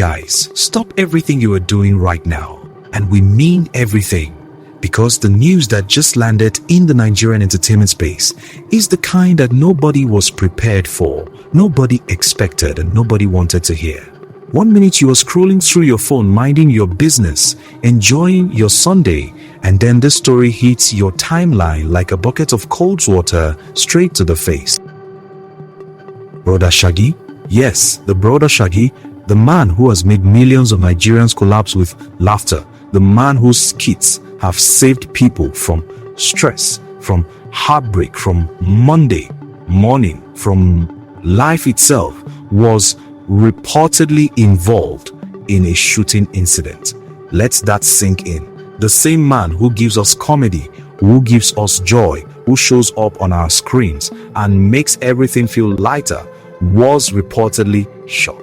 Guys, stop everything you are doing right now. And we mean everything. Because the news that just landed in the Nigerian entertainment space is the kind that nobody was prepared for, nobody expected, and nobody wanted to hear. 1 minute you are scrolling through your phone, minding your business, enjoying your Sunday, and then this story hits your timeline like a bucket of cold water straight to the face. Broda Shaggi? Yes, the Broda Shaggi, the man who has made millions of Nigerians collapse with laughter, the man whose skits have saved people from stress, from heartbreak, from Monday morning, from life itself, was reportedly involved in a shooting incident. Let that sink in. The same man who gives us comedy, who gives us joy, who shows up on our screens and makes everything feel lighter, was reportedly shot.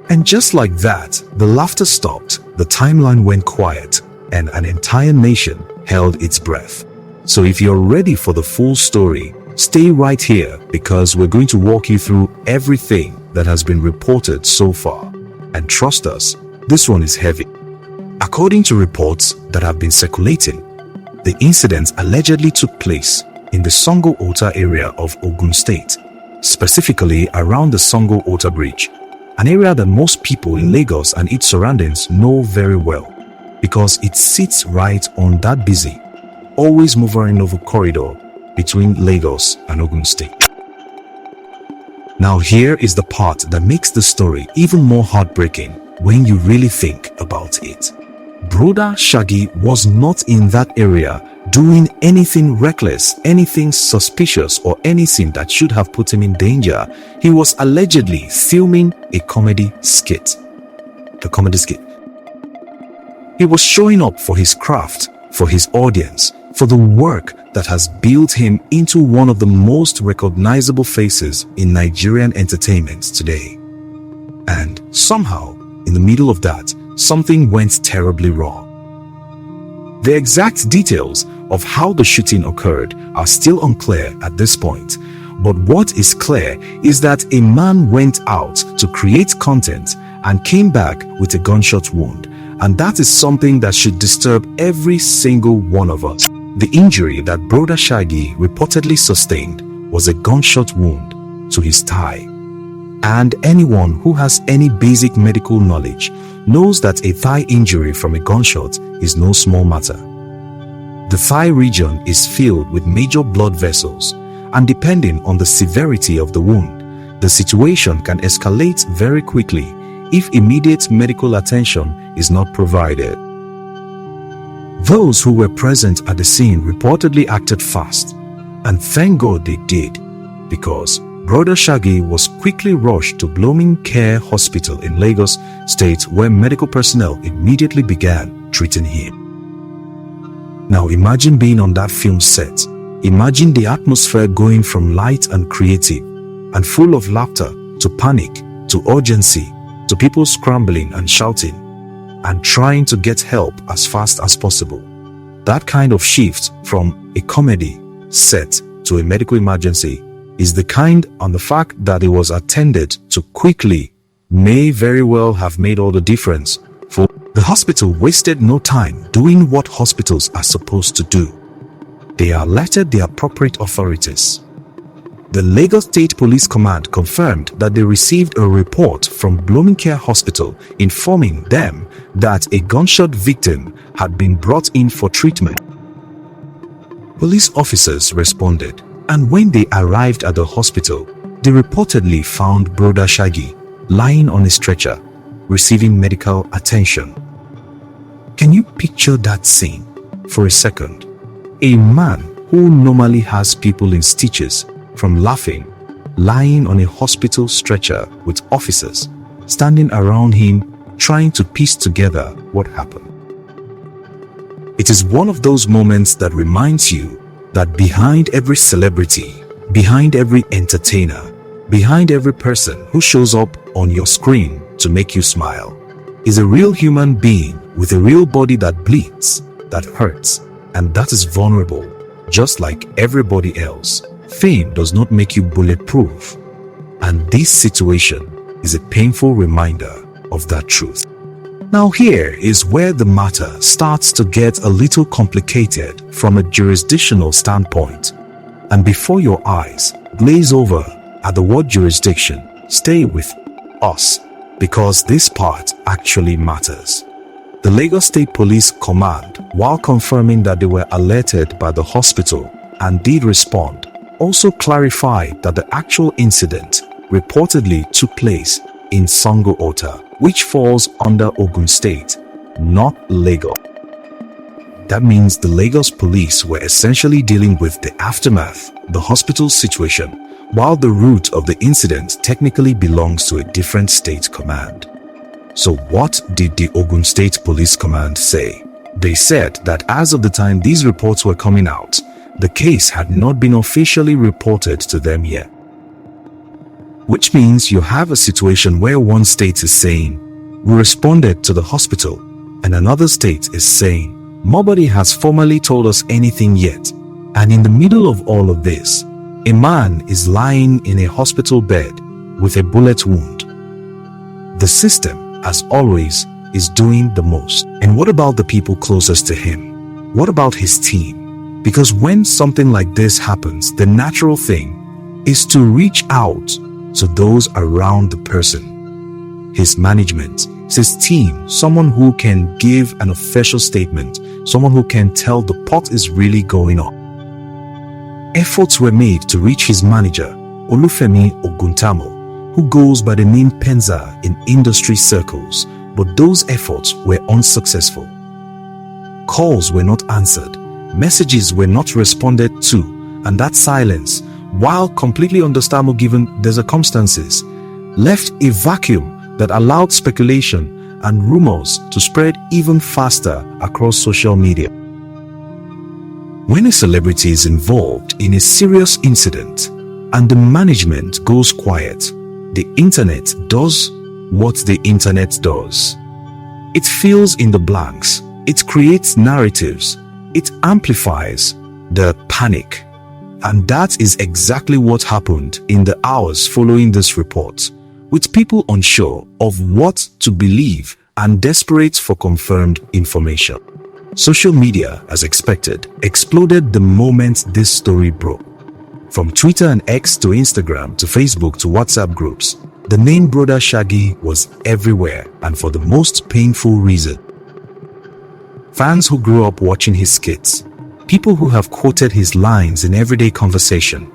And just like that, the laughter stopped, the timeline went quiet, and an entire nation held its breath. So if you're ready for the full story, stay right here because we're going to walk you through everything that has been reported so far. And trust us, this one is heavy. According to reports that have been circulating, the incident allegedly took place in the Sango-Ota area of Ogun State, specifically around the Sango-Ota Bridge, an area that most people in Lagos and its surroundings know very well because it sits right on that busy, always moving over corridor between Lagos and Ogun State. Now here is the part that makes the story even more heartbreaking when you really think about it. Broda Shaggi was not in that area doing anything reckless, anything suspicious, or anything that should have put him in danger. He was allegedly filming a comedy skit. He was showing up for his craft, for his audience, for the work that has built him into one of the most recognizable faces in Nigerian entertainment today. And somehow, in the middle of that, something went terribly wrong. The exact details of how the shooting occurred are still unclear at this point, but what is clear is that a man went out to create content and came back with a gunshot wound, and that is something that should disturb every single one of us. The injury that Broda Shaggi reportedly sustained was a gunshot wound to his thigh. And anyone who has any basic medical knowledge knows that a thigh injury from a gunshot is no small matter. The thigh region is filled with major blood vessels, and depending on the severity of the wound, the situation can escalate very quickly if immediate medical attention is not provided. Those who were present at the scene reportedly acted fast, and thank God they did, because Broda Shaggi was quickly rushed to Blooming Care Hospital in Lagos State, where medical personnel immediately began treating him. Now imagine being on that film set. Imagine the atmosphere going from light and creative and full of laughter to panic, to urgency, to people scrambling and shouting and trying to get help as fast as possible. That kind of shift from a comedy set to a medical emergency is the kind, and the fact that it was attended to quickly may very well have made all the difference. For the hospital wasted no time doing what hospitals are supposed to do. They alerted the appropriate authorities. The Lagos State Police Command confirmed that they received a report from Blooming Care Hospital informing them that a gunshot victim had been brought in for treatment. Police officers responded, and when they arrived at the hospital, they reportedly found Broda Shaggi lying on a stretcher, receiving medical attention. Can you picture that scene for a second? A man who normally has people in stitches from laughing, lying on a hospital stretcher with officers standing around him trying to piece together what happened. It is one of those moments that reminds you that behind every celebrity, behind every entertainer, behind every person who shows up on your screen to make you smile, is a real human being with a real body that bleeds, that hurts, and that is vulnerable, just like everybody else. Fame does not make you bulletproof, and this situation is a painful reminder of that truth. Now here is where the matter starts to get a little complicated from a jurisdictional standpoint. And before your eyes glaze over at the word jurisdiction, stay with us, because this part actually matters. The Lagos State Police Command, while confirming that they were alerted by the hospital and did respond, also clarified that the actual incident reportedly took place in Sango Ota, which falls under Ogun State, not Lagos. That means the Lagos police were essentially dealing with the aftermath, the hospital situation, while the root of the incident technically belongs to a different state command. So what did the Ogun State Police Command say? They said that as of the time these reports were coming out, the case had not been officially reported to them yet. Which means you have a situation where one state is saying, "We responded to the hospital," and another state is saying, "Nobody has formally told us anything yet." And in the middle of all of this, a man is lying in a hospital bed with a bullet wound. The system, as always, is doing the most. And what about the people closest to him? What about his team? Because when something like this happens, the natural thing is to reach out to those around the person. His management, his team, someone who can give an official statement, someone who can tell the pot is really going on. Efforts were made to reach his manager, Olufemi Oguntamo, who goes by the name Penza in industry circles, but those efforts were unsuccessful. Calls were not answered, messages were not responded to, and that silence, while completely understandable given the circumstances, left a vacuum that allowed speculation and rumors to spread even faster across social media. When a celebrity is involved in a serious incident and the management goes quiet, the internet does what the internet does. It fills in the blanks, it creates narratives, it amplifies the panic. And that is exactly what happened in the hours following this report, with people unsure of what to believe and desperate for confirmed information. Social media, as expected, exploded the moment this story broke. From Twitter and X to Instagram to Facebook to WhatsApp groups, the name Broda Shaggi was everywhere, and for the most painful reason. Fans who grew up watching his skits, people who have quoted his lines in everyday conversation,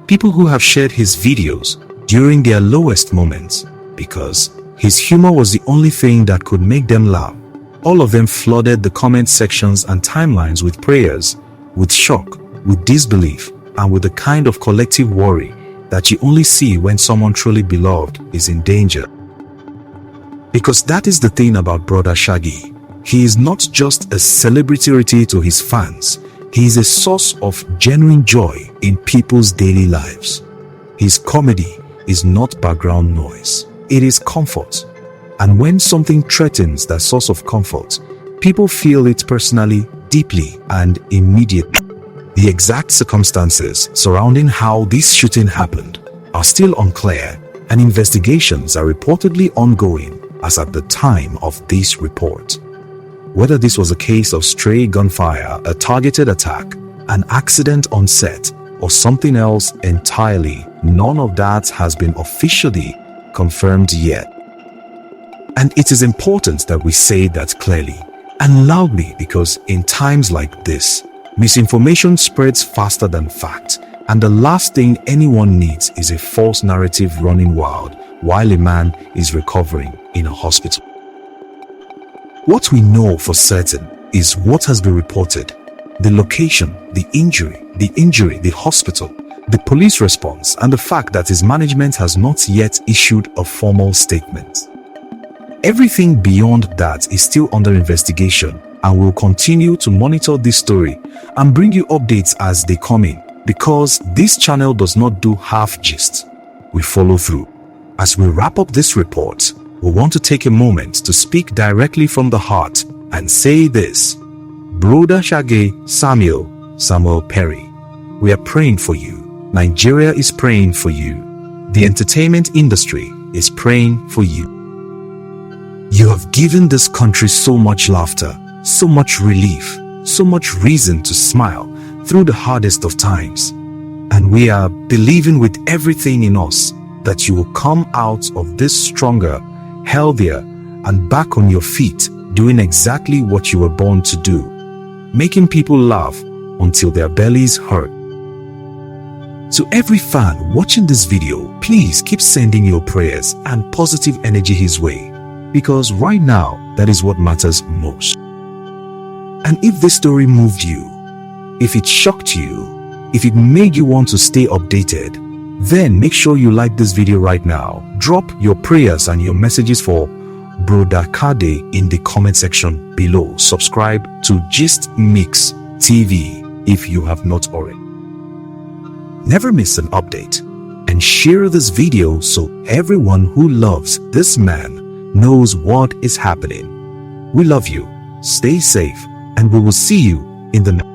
people who have shared his videos during their lowest moments, because his humor was the only thing that could make them laugh. All of them flooded the comment sections and timelines with prayers, with shock, with disbelief, and with the kind of collective worry that you only see when someone truly beloved is in danger. Because that is the thing about Broda Shaggi. He is not just a celebrity to his fans, he is a source of genuine joy in people's daily lives. His comedy is not background noise, it is comfort. And when something threatens that source of comfort, people feel it personally, deeply, and immediately. The exact circumstances surrounding how this shooting happened are still unclear, and investigations are reportedly ongoing as at the time of this report. Whether this was a case of stray gunfire, a targeted attack, an accident on set, or something else entirely, none of that has been officially confirmed yet. And it is important that we say that clearly and loudly, because in times like this, misinformation spreads faster than fact, and the last thing anyone needs is a false narrative running wild while a man is recovering in a hospital. What we know for certain is what has been reported: the location, the injury, the hospital, the police response, and the fact that his management has not yet issued a formal statement. Everything beyond that is still under investigation, and we'll continue to monitor this story and bring you updates as they come in, because this channel does not do half gist. We follow through. As we wrap up this report, we want to take a moment to speak directly from the heart and say this: Broda Shaggi Samuel Perry, we are praying for you. Nigeria is praying for you. The entertainment industry is praying for you. You have given this country so much laughter, so much relief, so much reason to smile through the hardest of times. And we are believing with everything in us that you will come out of this stronger, healthier, and back on your feet doing exactly what you were born to do, making people laugh until their bellies hurt. To every fan watching this video, please keep sending your prayers and positive energy his way, because right now, that is what matters most. And if this story moved you, if it shocked you, if it made you want to stay updated, then make sure you like this video right now. Drop your prayers and your messages for Broda in the comment section below. Subscribe to Gist Mix TV if you have not already. Never miss an update, and share this video so everyone who loves this man knows what is happening. We love you, stay safe, and we will see you in the next